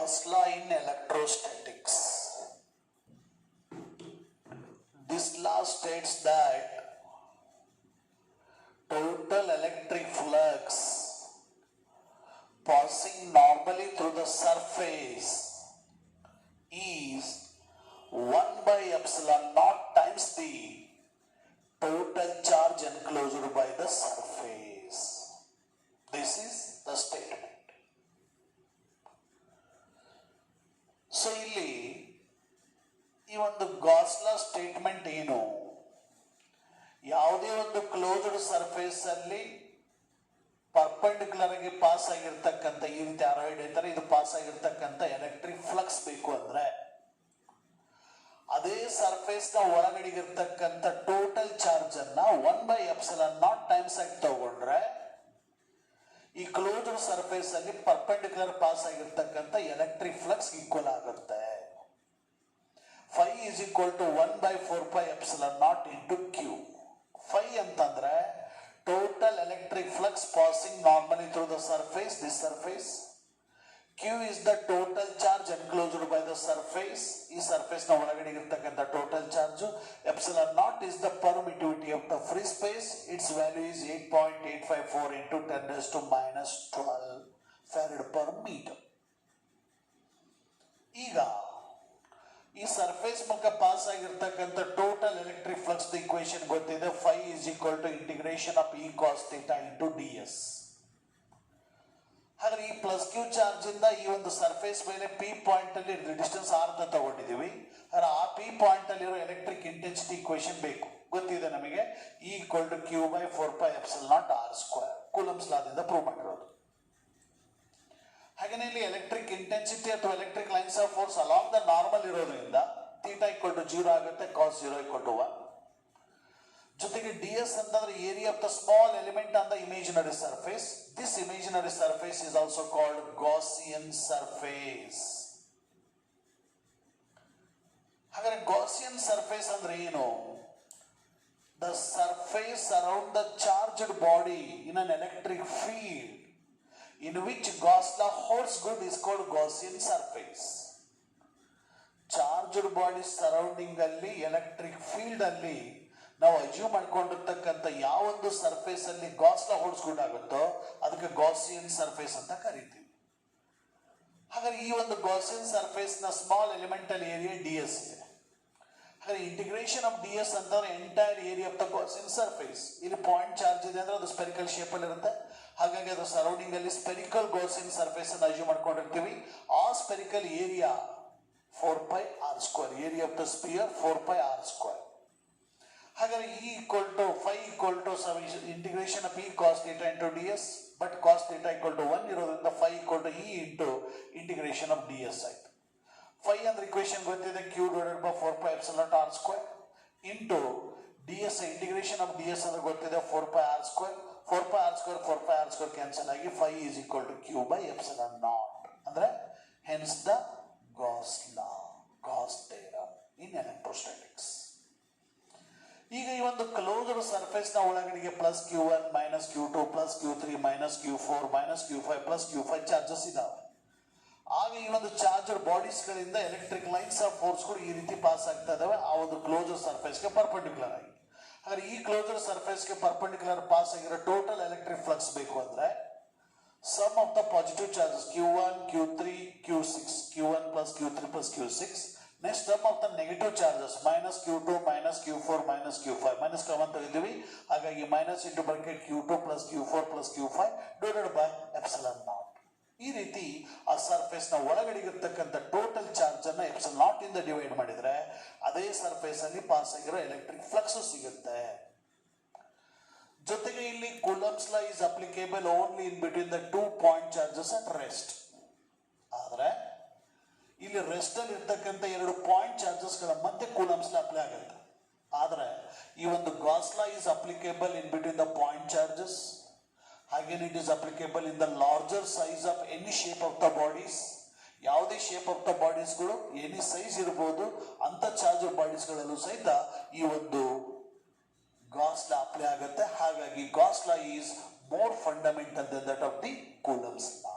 Gauss law in electrostatics. This law states that total electric flux passing normally through the surface is 1 by epsilon naught times the total charge enclosed by the surface. This is the statement. So ಇಲ್ಲಿ ಈ ಒಂದು Gauss ಲಾ statement ಏನು, ಯಾವುದೇ ಒಂದು closed surface ಅಲ್ಲಿ perpendicular ಆಗಿ pass ಆಗಿರ್ತಕ್ಕಂಥ ಈ ರೀತಿ ಅರಾಯ್ಡ್ ಇರ್ತಾರೆ, ಇದು ಪಾಸ್ ಆಗಿರ್ತಕ್ಕಂಥ ಎಲೆಕ್ಟ್ರಿಕ್ ಫ್ಲಕ್ಸ್ ಬೇಕು ಅಂದ್ರೆ ಅದೇ ಸರ್ಫೇಸ್ ನ ಒಳಗಡೆಗಿರ್ತಕ್ಕಂಥ ಟೋಟಲ್ ಚಾರ್ಜ್ ಅನ್ನ 1 by epsilon naught ಟೈಮ್ಸ್ ಆಗಿ ತಗೊಂಡ್ರೆ ಈ ಕ್ಲೋಸ್ಡ್ ಸರ್ಫೇಸ್ ಅಲ್ಲಿ ಪರ್ಪೆಂಡಿಕ್ಯುಲರ್ ಪಾಸ್ ಆಗಿರ್ತಕ್ಕಂಥ ಎಲೆಕ್ಟ್ರಿಕ್ ಫ್ಲಕ್ಸ್ ಈಕ್ವಲ್ ಆಗುತ್ತೆ. Phi is equal to 1 by 4 pi epsilon naught into Q. Phi ಅಂತಂದ್ರೆ total electric flux passing normally through the surface, this surface. Q is the total charge enclosed by the surface. ಈ surface ನ ಒಳಗಡೆ ಇರತಕ್ಕಂಥ total charge. Epsilon naught is the permittivity of the free space. Its value is 8.854 into 10 raised to minus 12 farad per meter. ಈಗ ಈ surface ಮೂಲಕ pass ಆಗಿರ್ತಕ್ಕಂಥ total electric flux equation ಗೊತ್ತಿದೆ. Phi is equal to integration of E cos theta into ds. ಹಾಗಾದ್ರೆ ಈ plus Q charge ಇಂದ ಈ ಒಂದು ಸರ್ಫೇಸ್ ಮೇಲೆ ಪಿ ಪಾಯಿಂಟ್ ಅಲ್ಲಿ ಡಿಸ್ಟೆನ್ಸ್ ಆರ್ ಅಂತ ತಗೊಂಡಿದೀವಿ. ಆ ಪಿ ಪಾಯಿಂಟ್ ಅಲ್ಲಿರೋ ಎಲೆಕ್ಟ್ರಿಕ್ ಇಂಟೆನ್ಸಿಟಿ ಇಕ್ವೇಶನ್ ಬೇಕು, ಗೊತ್ತಿದೆ ನಮಗೆ. E equal to Q by 4 pi epsilon naught r square Coulomb's ಲಾದಿಂದ ಪ್ರೂವ್ ಮಾಡಿರೋದು. ಹಾಗೇನೆ ಇಲ್ಲಿ ಎಲೆಕ್ಟ್ರಿಕ್ ಇಂಟೆನ್ಸಿಟಿ ಅಥವಾ electric lines of force along the normal ಇರೋದ್ರಿಂದ ಥೀಟಾ ಈಕ್ವಲ್ ಟು 0 ಆಗುತ್ತೆ, ಕಾಸ್ 0 ಈಕ್ವಲ್ ಟು 1. ಜೊತೆಗೆ ds ಅಂತಂದ್ರೆ area of the small element on the imaginary surface. This imaginary surface is also called Gaussian surface. ಹಾಗಾದ್ರೆ Gaussian surface ಅಂದ್ರೆ ಏನು? The surface around the charged body in an electric field in which Gauss law holds good is called Gaussian surface. Charged body surrounding ಅಲ್ಲಿ electric field ಅಲ್ಲಿ ನಾವು assume ಮಾಡ್ಕೊಂಡಿರ್ತಕ್ಕಂಥ ಯಾವೊಂದು surface ಅಲ್ಲಿ Gauss ಲಾ holds good ಆಗುತ್ತೋ ಅದಕ್ಕೆ Gaussian surface ಅಂತ ಕರಿತೀವಿ. ಹಾಗಾದ್ರೆ ಈ ಒಂದು ಗಾಸಿಯನ್ ಸರ್ಫೇಸ್ ನ ಸ್ಮಾಲ್ ಎಲಿಮೆಂಟಲ್ ಏರಿಯಾ ds ಇದೆ. ಹಾಗಾದ್ರೆ ಇಂಟಿಗ್ರೇಷನ್ ಆಫ್ ds ಅಂತಂದ್ರೆ entire area of the Gaussian surface. ಇಲ್ಲಿ ಪಾಯಿಂಟ್ ಚಾರ್ಜ್ ಇದೆ ಅಂದ್ರೆ ಅದು ಸ್ಪೆರಿಕಲ್ ಶೇಪ್ ಅಲ್ಲಿ ಇರುತ್ತೆ. ಹಾಗಾಗಿ ಅದು ಸರೌಂಡಿಂಗ್ ಅಲ್ಲಿ ಸ್ಪೆರಿಕಲ್ ಗಾಸಿಯನ್ ಸರ್ಫೇಸ್ ಅನ್ನು ಅಜ್ಯೂಮ್ ಮಾಡ್ಕೊಂಡಿರ್ತೀವಿ. ಆ spherical area 4 pi r square, area of the spear 4 pi r square. ಹಾಗಾದ್ರೆ E equal to phi equal to integration of E cos theta into ds, but cos theta equal to 1 ಇರೋದ್ರಿಂದ phi equal to E into integration of ds ಆಯ್ತು. Phi ಅಂದ್ರೆ equation ಗೊತ್ತಿದೆ, Q divided by 4 pi epsilon r square into ds, integration of ds ಅಂದ್ರೆ ಗೊತ್ತಿದೆ 4 pi r square. 4 pi r square 4 pi r square cancel ಆಗಿ phi is equal to Q by epsilon naught ಅಂದ್ರೆ hence the Gauss law, Gauss theorem in electrostatics. ಈಗ ಈ ಒಂದು closed surface ನ ಒಳಗಡೆಗೆ plus Q1 minus Q2 plus Q3 minus Q4 minus Q5 plus Q5 charges ಇದಾವೆ. ಆಗ ಈ ಒಂದು ಚಾರ್ಜರ್ ಬಾಡೀಸ್ ಗಳಿಂದ ಎಲೆಕ್ಟ್ರಿಕ್ ಲೈನ್ಸ್ ಆಫ್ ಫೋರ್ಸ್ ಗಳು ಈ ರೀತಿ ಪಾಸ್ ಆಗ್ತಾ ಇದಾವೆ ಆ ಒಂದು ಕ್ಲೋಸ್ಡ್ ಸರ್ಫೇಸ್ ಗೆ ಪರ್ಪೆಂಡಿಕ್ಯುಲರ್ ಆಗಿ. ಹಾಗಾದ್ರೆ ಈ ಕ್ಲೋಸ್ಡ್ ಸರ್ಫೇಸ್ ಗೆ ಪರ್ಪೆಂಡಿಕ್ಯುಲರ್ ಪಾಸ್ ಆಗಿರೋ ಟೋಟಲ್ ಎಲೆಕ್ಟ್ರಿಕ್ ಫ್ಲಕ್ಸ್ ಬೇಕು ಅಂದ್ರೆ sum of the positive charges Q1 Q3 Q6, Q1 plus Q3 plus Q6. Next sum of the negative charges minus Q2 minus Q4 minus Q5 minus common ತೆಗೆದಿವಿ. ಹಾಗಾಗಿ minus into bracket Q2 plus Q4 plus Q5 divided by epsilon naught. ಈ ರೀತಿ ಆ surface ನ ಒಳಗಡೆ ಇರತಕ್ಕಂಥ total charge ಅನ್ನ epsilon naught ಇಂದ ಡಿವೈಡ್ ಮಾಡಿದ್ರೆ ಅದೇ ಸರ್ಫೇಸ್ ಅಲ್ಲಿ ಪಾಸ್ ಆಗಿರೋ ಎಲೆಕ್ಟ್ರಿಕ್ ಫ್ಲಕ್ಸ್ ಸಿಗುತ್ತೆ. ಜೊತೆಗೆ ಇಲ್ಲಿ coulombs law is applicable only in between the 2 point charges at rest. ಆದ್ರೆ ಇಲ್ಲಿ ರೆಸ್ಟ್ ಅಲ್ಲಿ ಇರ್ತಕ್ಕಂಥ 2 ಪಾಯಿಂಟ್ ಚಾರ್ಜಸ್ ಗಳ ಮಧ್ಯೆ ಕೂಲಂಬ್ಸ್ ಲಾ ಅಪ್ಲೈ ಆಗುತ್ತೆ. ಆದ್ರೆ ಈ ಒಂದು Gauss law is applicable in between the point charges. ಹಾಗೇನೆ it is applicable in the larger size of any shape of the bodies. ಯಾವುದೇ ಶೇಪ್ ಆಫ್ ದ ಬಾಡೀಸ್ಗಳು ಎನಿ ಸೈಜ್ ಇರಬಹುದು ಅಂತ ಚಾರ್ಜ್ ಬಾಡೀಸ್ ಗಳಲ್ಲೂ ಸಹಿತ ಈ ಒಂದು ಗಾಸ್ ಲಾ ಅಪ್ಲೈ ಆಗುತ್ತೆ. ಹಾಗಾಗಿ Gauss law is more fundamental than that of the Coulomb's law.